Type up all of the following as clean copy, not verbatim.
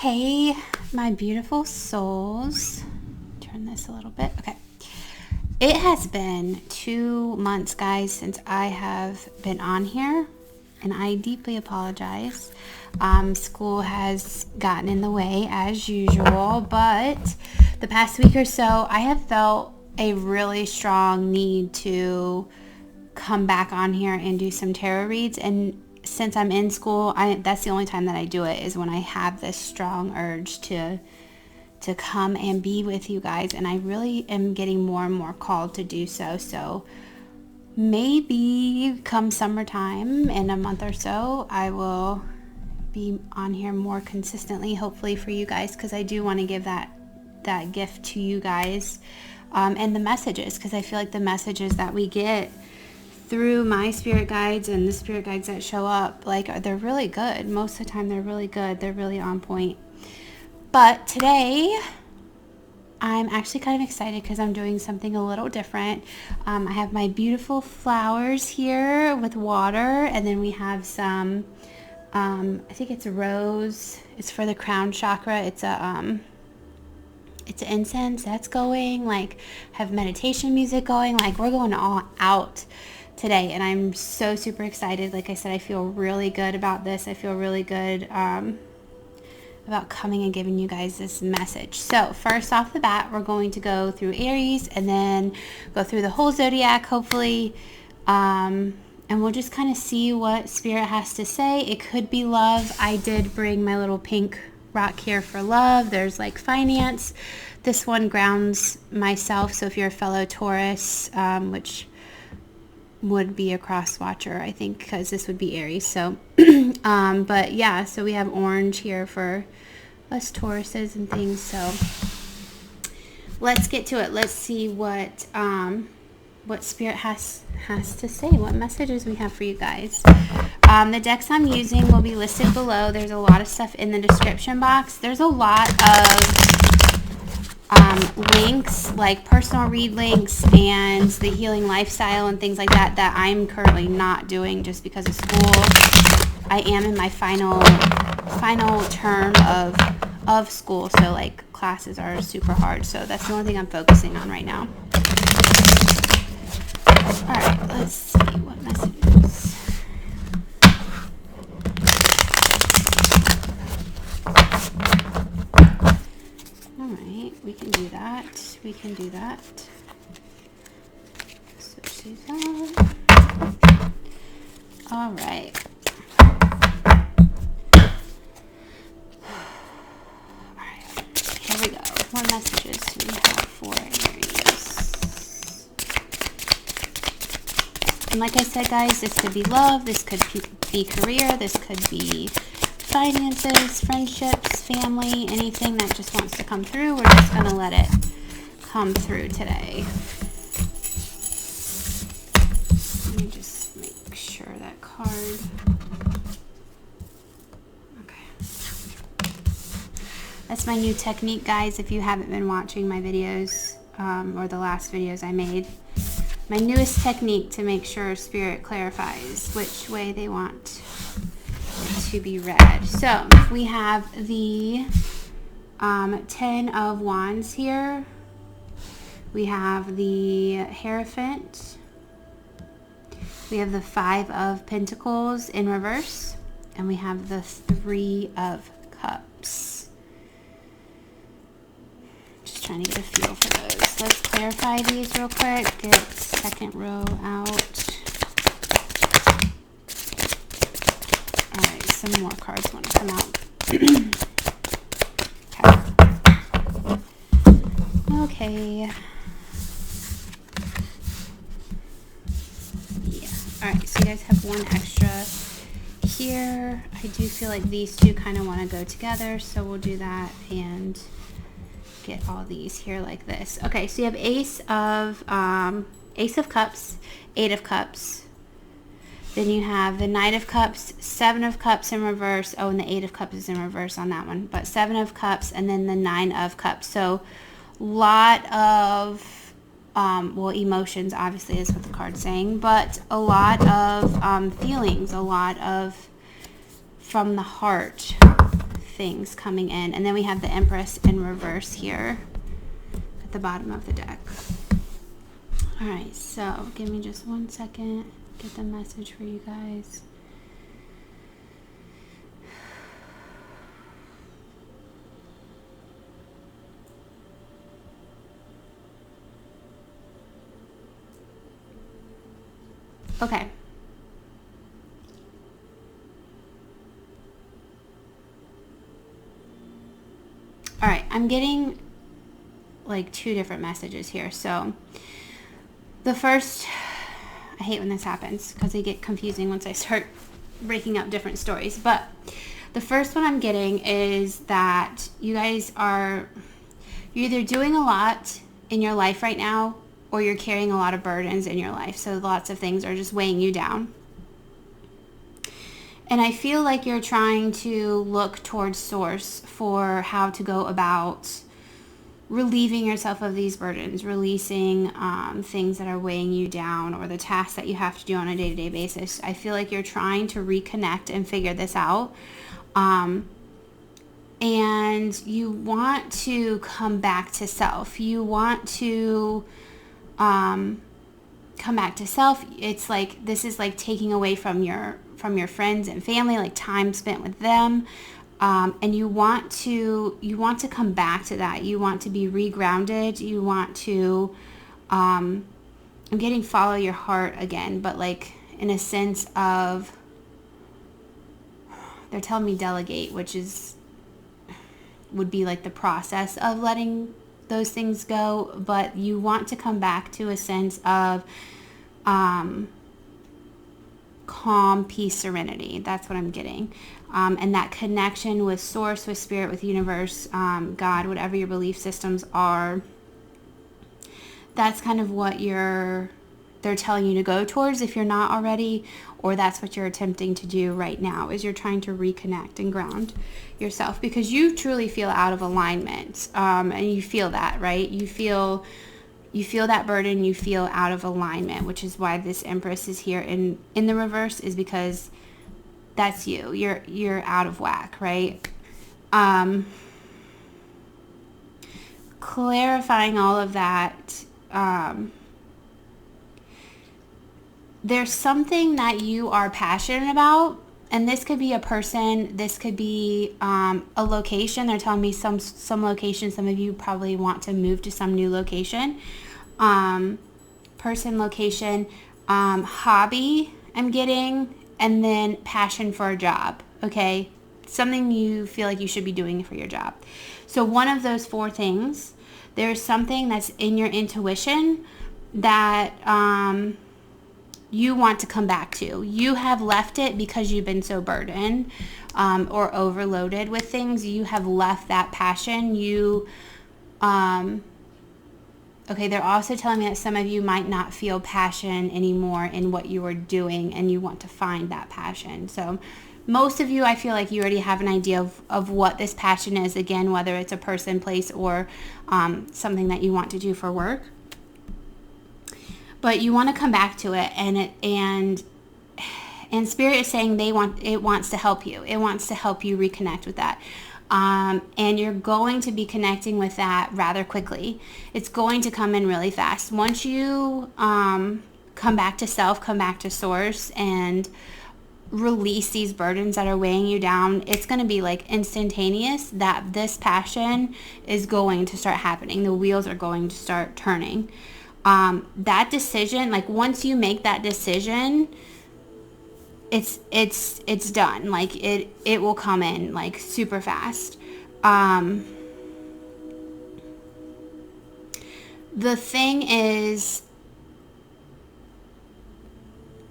Hey, my beautiful souls. Turn this a little bit. Okay. It has been 2 months, guys, since I have been on here, and I deeply apologize. School has gotten in the way as usual, but the past week or so, I have felt a really strong need to come back on here and do some tarot reads. And since I'm in school, that's the only time that I do it, is when I have this strong urge to come and be with you guys, and I really am getting more and more called to do so. So maybe come summertime, in a month or so, I will be on here more consistently, hopefully for you guys, because I do want to give that gift to you guys, and the messages, because I feel like the messages that we get through my spirit guides and the spirit guides that show up, like, they're really good. Most of the time they're really good. They're really on point. But today I'm actually kind of excited because I'm doing something a little different. I have my beautiful flowers here with water, and then we have some I think it's rose. It's for the crown chakra. It's an incense that's going, like, have meditation music going, like, we're going all out today, and I'm so super excited. Like I said, I feel really good about this. I feel really good about coming and giving you guys this message. So first off the bat, we're going to go through Aries and then go through the whole zodiac, hopefully, and we'll just kind of see what spirit has to say. It could be love. I did bring my little pink rock here for love. There's like finance. This one grounds myself, so if you're a fellow Taurus, which would be a cross watcher, I think, because this would be Aries. So but yeah, so we have orange here for us Tauruses and things. So let's get to it. Let's see what spirit has to say, what messages we have for you guys. The decks I'm using will be listed below. There's a lot of stuff in the description box. There's a lot of links, like personal read links and the healing lifestyle and things like that, that I'm currently not doing just because of school. I am in my final term of school, so like classes are super hard, so that's the only thing I'm focusing on right now. Alright, let's see what messages. Alright, we can do that. We can do that. Switch these on. Alright. Alright, here we go. What messages do we have for Aries? And like I said, guys, this could be love, this could be career, this could be finances, friendships, family, anything that just wants to come through. We're just going to let it come through today. Let me just make sure that card. Okay. That's my new technique, guys, if you haven't been watching my videos, or the last videos I made. My newest technique to make sure spirit clarifies which way they want to be read. So we have the 10 of Wands here. We have the Hierophant. We have the 5 of Pentacles in reverse, and we have the 3 of Cups. Just trying to get a feel for those. Let's clarify these real quick. Get second row out. Alright, some more cards want to come out. Okay. Yeah. Alright, so you guys have one extra here. I do feel like these two kind of want to go together, so we'll do that and get all these here like this. Okay, so you have Ace of Cups, 8 of Cups. Then you have the Knight of Cups, 7 of Cups in reverse. Oh, and the 8 of Cups is in reverse on that one. But 7 of Cups and then the 9 of Cups. So lot of, well, emotions obviously is what the card's saying. But a lot of feelings, a lot of from the heart things coming in. And then we have the Empress in reverse here at the bottom of the deck. All right, so give me just 1 second. Get the message for you guys. Okay. All right, I'm getting like 2 different messages here. So the first, I hate when this happens because they get confusing once I start breaking up different stories. But the first one I'm getting is that you guys you're either doing a lot in your life right now, or you're carrying a lot of burdens in your life. So lots of things are just weighing you down. And I feel like you're trying to look towards source for how to go about relieving yourself of these burdens, releasing things that are weighing you down, or the tasks that you have to do on a day-to-day basis. I feel like you're trying to reconnect and figure this out. And you want to come back to self. You want to come back to self. It's like, this is like taking away from your friends and family, like time spent with them. And you want to come back to that. You want to be regrounded. You want to, I'm getting follow your heart again, but like in a sense of, they're telling me delegate, which would be like the process of letting those things go, but you want to come back to a sense of calm, peace, serenity. That's what I'm getting. And that connection with source, with spirit, with universe, God, whatever your belief systems are, that's kind of what they're telling you to go towards if you're not already, or that's what you're attempting to do right now, is you're trying to reconnect and ground yourself, because you truly feel out of alignment. And you feel that, right? You feel that burden, you feel out of alignment, which is why this Empress is here in the reverse, is because that's you. You're out of whack, right? Clarifying all of that, there's something that you are passionate about, and this could be a person, this could be a location. They're telling me some location. Some of you probably want to move to some new location. Person, location, hobby I'm getting, and then passion for a job, okay? Something you feel like you should be doing for your job. So one of those 4 things, there's something that's in your intuition that you want to come back to. You have left it because you've been so burdened or overloaded with things. You have left that passion. Okay, they're also telling me that some of you might not feel passion anymore in what you are doing, and you want to find that passion. So most of you, I feel like you already have an idea of what this passion is, again, whether it's a person, place, or something that you want to do for work. But you want to come back to it, and Spirit is saying it wants to help you. It wants to help you reconnect with that. And you're going to be connecting with that rather quickly. It's going to come in really fast. Once you come back to self, come back to source, and release these burdens that are weighing you down, it's going to be like instantaneous that this passion is going to start happening. The wheels are going to start turning. That decision, like once you make that decision, it's done. Like it will come in like super fast. The thing is,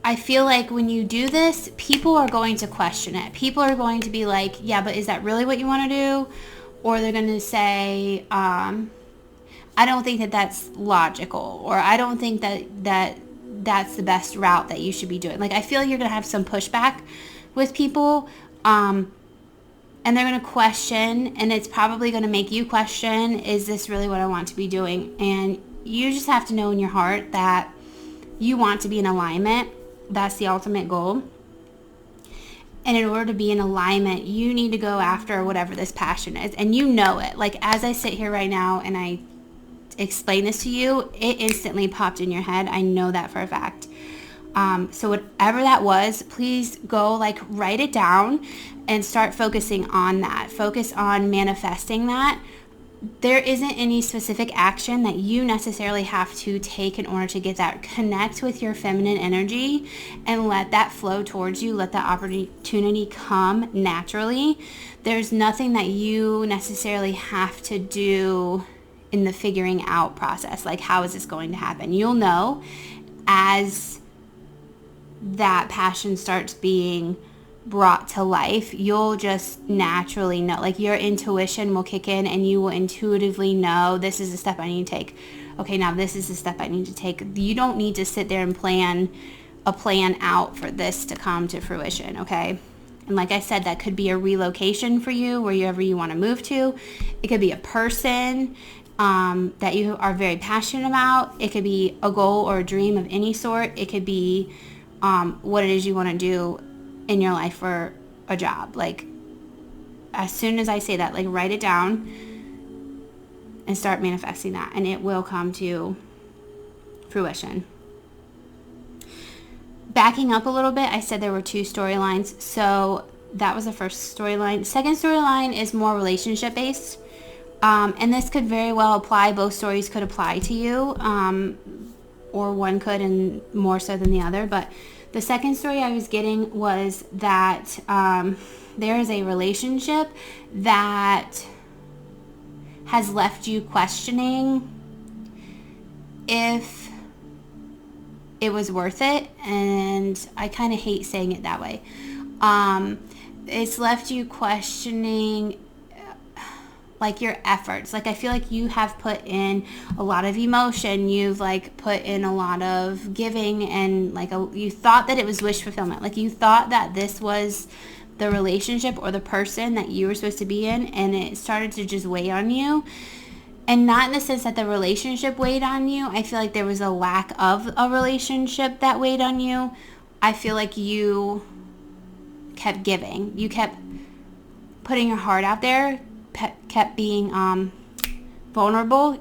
I feel like when you do this, people are going to question it. People are going to be like, yeah, but is that really what you want to do? Or they're going to say, I don't think that that's logical, or I don't think that's the best route that you should be doing. Like, I feel you're going to have some pushback with people, and they're going to question, and it's probably going to make you question, is this really what I want to be doing? And you just have to know in your heart that you want to be in alignment. That's the ultimate goal. And in order to be in alignment, you need to go after whatever this passion is. And you know it. Like, as I sit here right now and I explain this to you, it instantly popped in your head. I know that for a fact. So whatever that was, please go, like, write it down and start focusing on that. Focus on manifesting that. There isn't any specific action that you necessarily have to take in order to get that. Connect with your feminine energy and let that flow towards you. Let that opportunity come naturally. There's nothing that you necessarily have to do in the figuring out process. Like, how is this going to happen? You'll know as that passion starts being brought to life. You'll just naturally know. Like, your intuition will kick in and you will intuitively know, this is the step I need to take. Okay, now this is the step I need to take. You don't need to sit there and plan a plan out for this to come to fruition, okay? And like I said, that could be a relocation for you, wherever you want to move to. It could be a person that you are very passionate about. It could be a goal or a dream of any sort. It could be what it is you want to do in your life for a job. Like, as soon as I say that, like, write it down and start manifesting that, and it will come to fruition. Backing up a little bit, I said there were 2 storylines. So that was the first storyline. Second storyline is more relationship based. And this could very well apply. Both stories could apply to you. Or one could, and more so than the other. But the second story I was getting was that there is a relationship that has left you questioning if it was worth it. And I kind of hate saying it that way. It's left you questioning like your efforts. Like, I feel like you have put in a lot of emotion. You've, like, put in a lot of giving, and like you thought that it was wish fulfillment. Like, you thought that this was the relationship or the person that you were supposed to be in, and it started to just weigh on you. And not in the sense that the relationship weighed on you. I feel like there was a lack of a relationship that weighed on you. I feel like you kept giving. You kept putting your heart out there, kept being vulnerable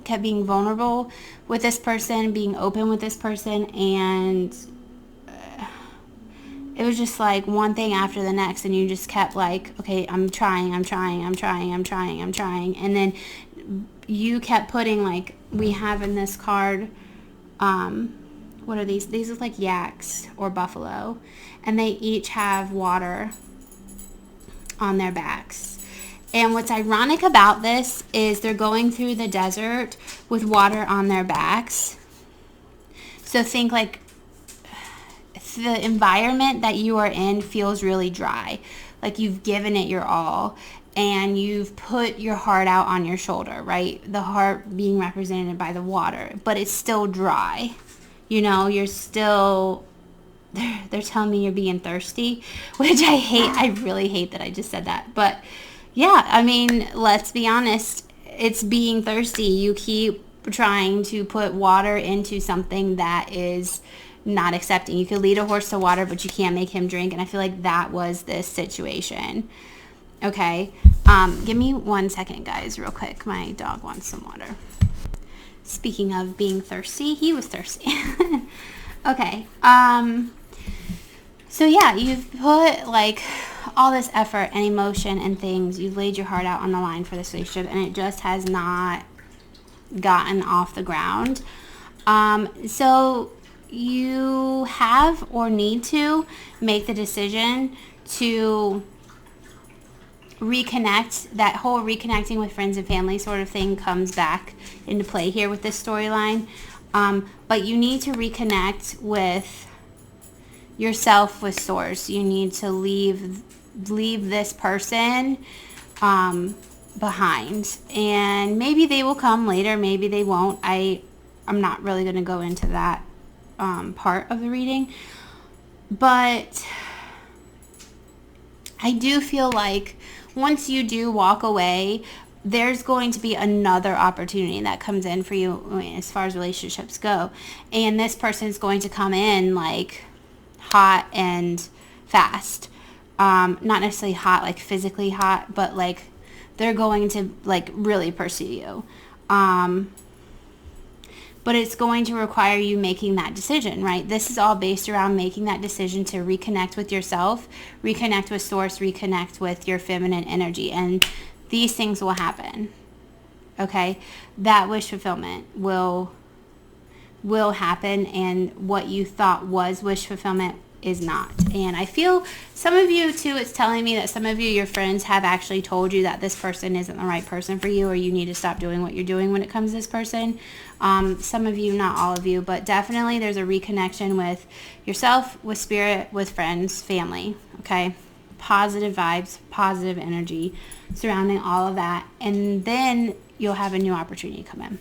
with this person, being open with this person, and it was just like one thing after the next, and you just kept like, okay, I'm trying, and then you kept putting, like, we have in this card, what are these? These look like yaks or buffalo, and they each have water on their backs. And what's ironic about this is they're going through the desert with water on their backs. So think, like, the environment that you are in feels really dry. Like, you've given it your all and you've put your heart out on your shoulder, right? The heart being represented by the water, but it's still dry. You know, you're still, they're telling me you're being thirsty, which I hate. I really hate that I just said that. But yeah, I mean, let's be honest. It's being thirsty. You keep trying to put water into something that is not accepting. You could lead a horse to water, but you can't make him drink. And I feel like that was this situation. Okay. Give me 1 second, guys, real quick. My dog wants some water. Speaking of being thirsty, he was thirsty. Okay. So yeah, you've put, like, all this effort and emotion and things. You've laid your heart out on the line for this relationship, and it just has not gotten off the ground. So you have or need to make the decision to reconnect. That whole reconnecting with friends and family sort of thing comes back into play here with this storyline. But you need to reconnect with yourself, with source. You need to leave this person behind, and maybe they will come later, maybe they won't. I'm not really going to go into that part of the reading, but I do feel like once you do walk away, there's going to be another opportunity that comes in for you as far as relationships go, and this person is going to come in like hot and fast. Not necessarily hot, like physically hot, but like they're going to like really pursue you. But it's going to require you making that decision, right? This is all based around making that decision to reconnect with yourself, reconnect with source, reconnect with your feminine energy. And these things will happen, okay? That wish fulfillment will happen, and what you thought was wish fulfillment is not. And I feel some of you too, it's telling me that some of you, your friends, have actually told you that this person isn't the right person for you, or you need to stop doing what you're doing when it comes to this person. Some of you, not all of you, but definitely there's a reconnection with yourself, with spirit, with friends, family, okay? Positive vibes, positive energy surrounding all of that, and then you'll have a new opportunity come in,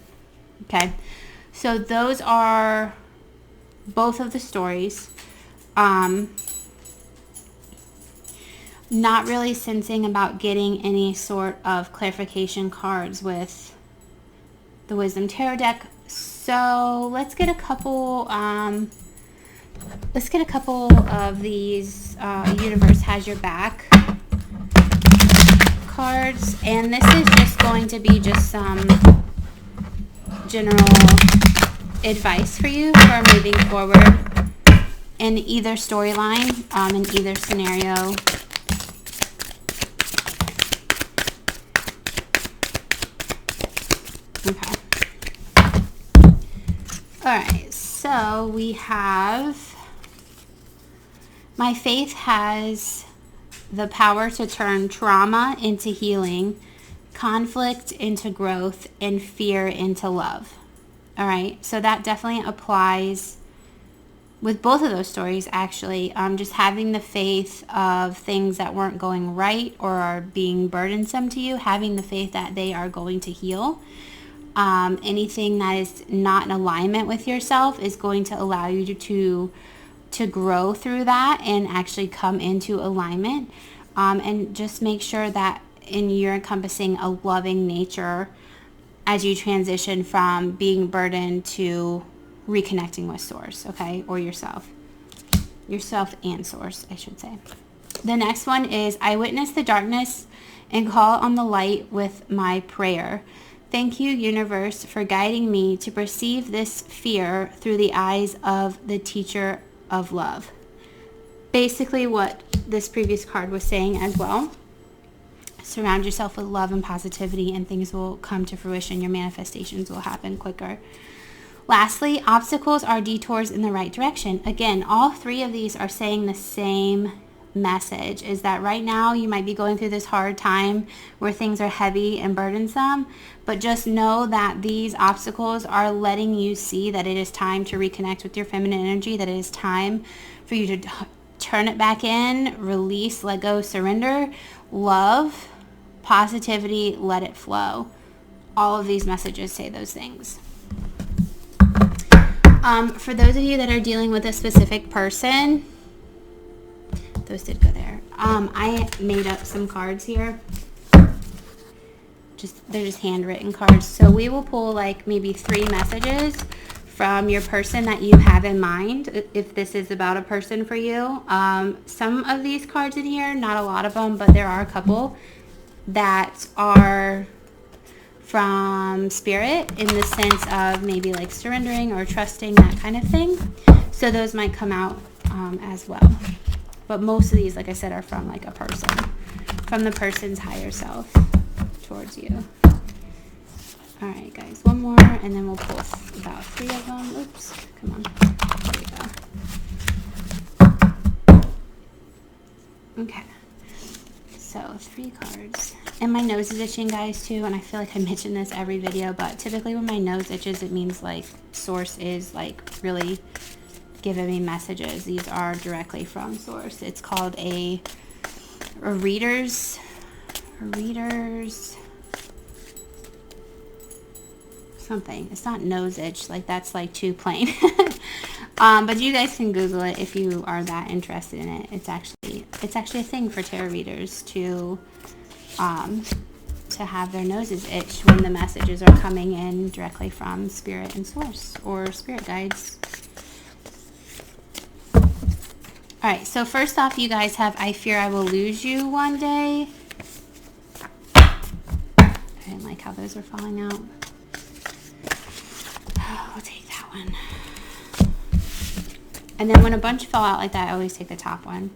okay? So those are both of the stories. Not really sensing about getting any sort of clarification cards with the Wisdom Tarot deck. So let's get a couple of these Universe Has Your Back cards, and this is just going to be just some general advice for you for moving forward in either storyline, in either scenario. Okay. Alright, so we have, my faith has the power to turn trauma into healing, conflict into growth, and fear into love. Alright, so that definitely applies with both of those stories, actually. Just having the faith of things that weren't going right or are being burdensome to you, having the faith that they are going to heal. Anything that is not in alignment with yourself is going to allow you to grow through that and actually come into alignment. And just make sure that you're encompassing a loving nature as you transition from being burdened to reconnecting with source, okay? Or yourself and source, I should say. The next one is, I witness the darkness and call on the light with my prayer. Thank you, universe, for guiding me to perceive this fear through the eyes of the teacher of love. Basically what this previous card was saying as well. Surround yourself with love and positivity, and things will come to fruition. Your manifestations will happen quicker. Lastly, obstacles are detours in the right direction. Again, all three of these are saying the same message, is that right now you might be going through this hard time where things are heavy and burdensome, but just know that these obstacles are letting you see that it is time to reconnect with your feminine energy, that it is time for you to turn it back in, release, let go, surrender, love, positivity, let it flow. All of these messages say those things. For those of you that are dealing with a specific person, those did go there. I made up some cards here. They're just handwritten cards. So we will pull like maybe 3 messages from your person that you have in mind, if this is about a person for you. Some of these cards in here, not a lot of them, but there are a couple that are from spirit, in the sense of maybe like surrendering or trusting, that kind of thing. So those might come out as well. But most of these, like I said, are from like a person, from the person's higher self towards you. All right, guys, one more, and then we'll pull about 3 of them. Oops, come on. There we go. Okay. So 3 cards. And my nose is itching, guys, too. And I feel like I mention this every video, but typically when my nose itches, it means like source is like really giving me messages. These are directly from source. It's called a reader's something. It's not nose itch. Like, that's like too plain. But you guys can Google it if you are that interested in it. It's actually a thing for tarot readers to have their noses itch when the messages are coming in directly from spirit and source, or spirit guides. All right, so first off, you guys have I fear I will lose you one day. I didn't like how those are falling out. Oh, we'll take that one. And then when a bunch fall out like that, I always take the top one.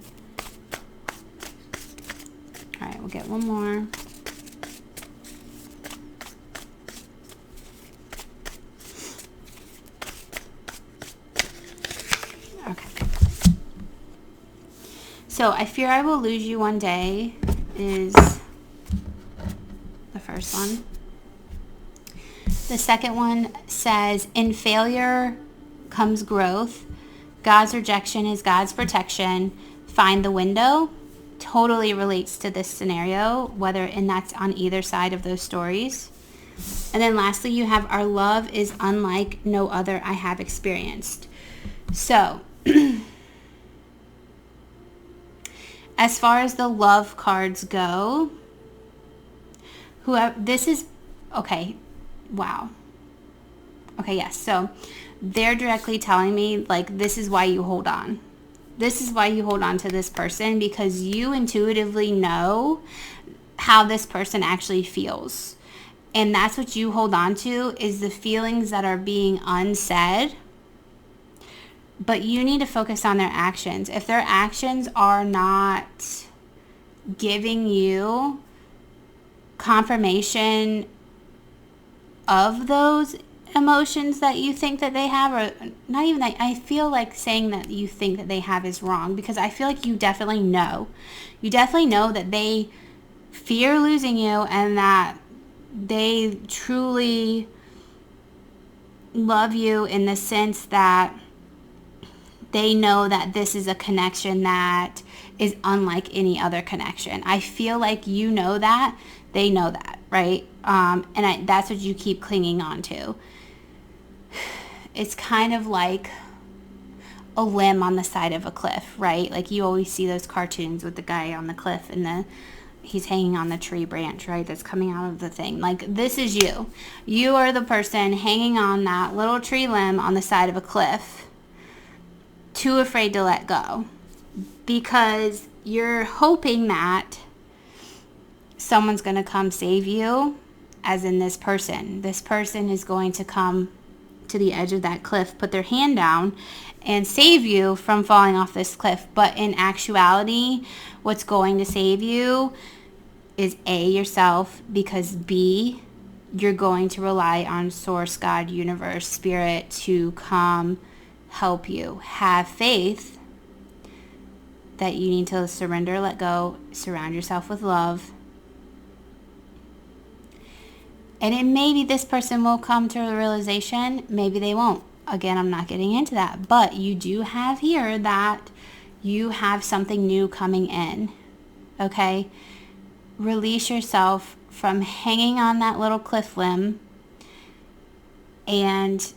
All right, we'll get one more. Okay. So I fear I will lose you one day is the first one. The second one says, in failure comes growth. God's rejection is God's protection. Find the window. Totally relates to this scenario, and that's on either side of those stories. And then lastly, you have our love is unlike no other I have experienced. So, as far as the love cards go, this is, okay, wow. Okay, yes, so they're directly telling me, like, this is why you hold on. This is why you hold on to this person, because you intuitively know how this person actually feels. And that's what you hold on to, is the feelings that are being unsaid. But you need to focus on their actions. If their actions are not giving you confirmation of those emotions that you think that they have, or not even that, I feel like saying that you think that they have is wrong, because I feel like you definitely know. You definitely know that they fear losing you and that they truly love you in the sense that they know that this is a connection that is unlike any other connection. I feel like you know that. They know that, right? That's what you keep clinging on to. It's kind of like a limb on the side of a cliff, right? Like you always see those cartoons with the guy on the cliff and he's hanging on the tree branch, right? That's coming out of the thing. Like, this is you. You are the person hanging on that little tree limb on the side of a cliff, too afraid to let go, because you're hoping that someone's going to come save you, as in this person. This person is going to come to the edge of that cliff, put their hand down, and save you from falling off this cliff. But in actuality, what's going to save you is A, yourself, because B, you're going to rely on Source, God, Universe, Spirit to come help you. Have faith that you need to surrender, let go, surround yourself with love. And it maybe this person will come to a realization, maybe they won't. Again, I'm not getting into that. But you do have here that you have something new coming in. Okay? Release yourself from hanging on that little cliff limb and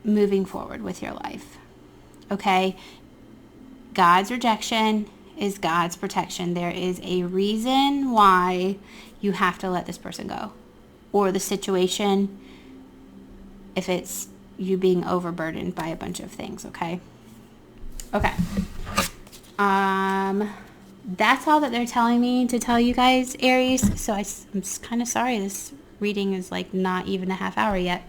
moving forward with your life. Okay? God's rejection is God's protection. There is a reason why you have to let this person go. Or the situation, if it's you being overburdened by a bunch of things, okay? Okay. That's all that they're telling me to tell you guys, Aries. So I'm kind of sorry this reading is like not even a half hour yet.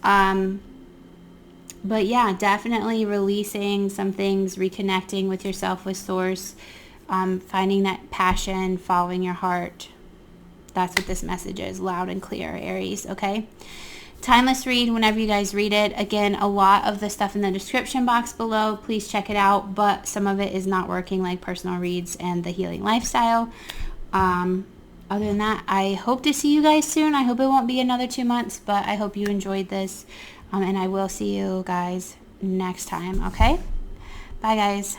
But yeah, definitely releasing some things, reconnecting with yourself, with Source, finding that passion, following your heart. That's what this message is, loud and clear, Aries, okay? Timeless read whenever you guys read it. Again, a lot of the stuff in the description box below, please check it out, but some of it is not working, like personal reads and the healing lifestyle. Other than that, I hope to see you guys soon. I hope it won't be another 2 months, but I hope you enjoyed this, and I will see you guys next time, okay? Bye, guys.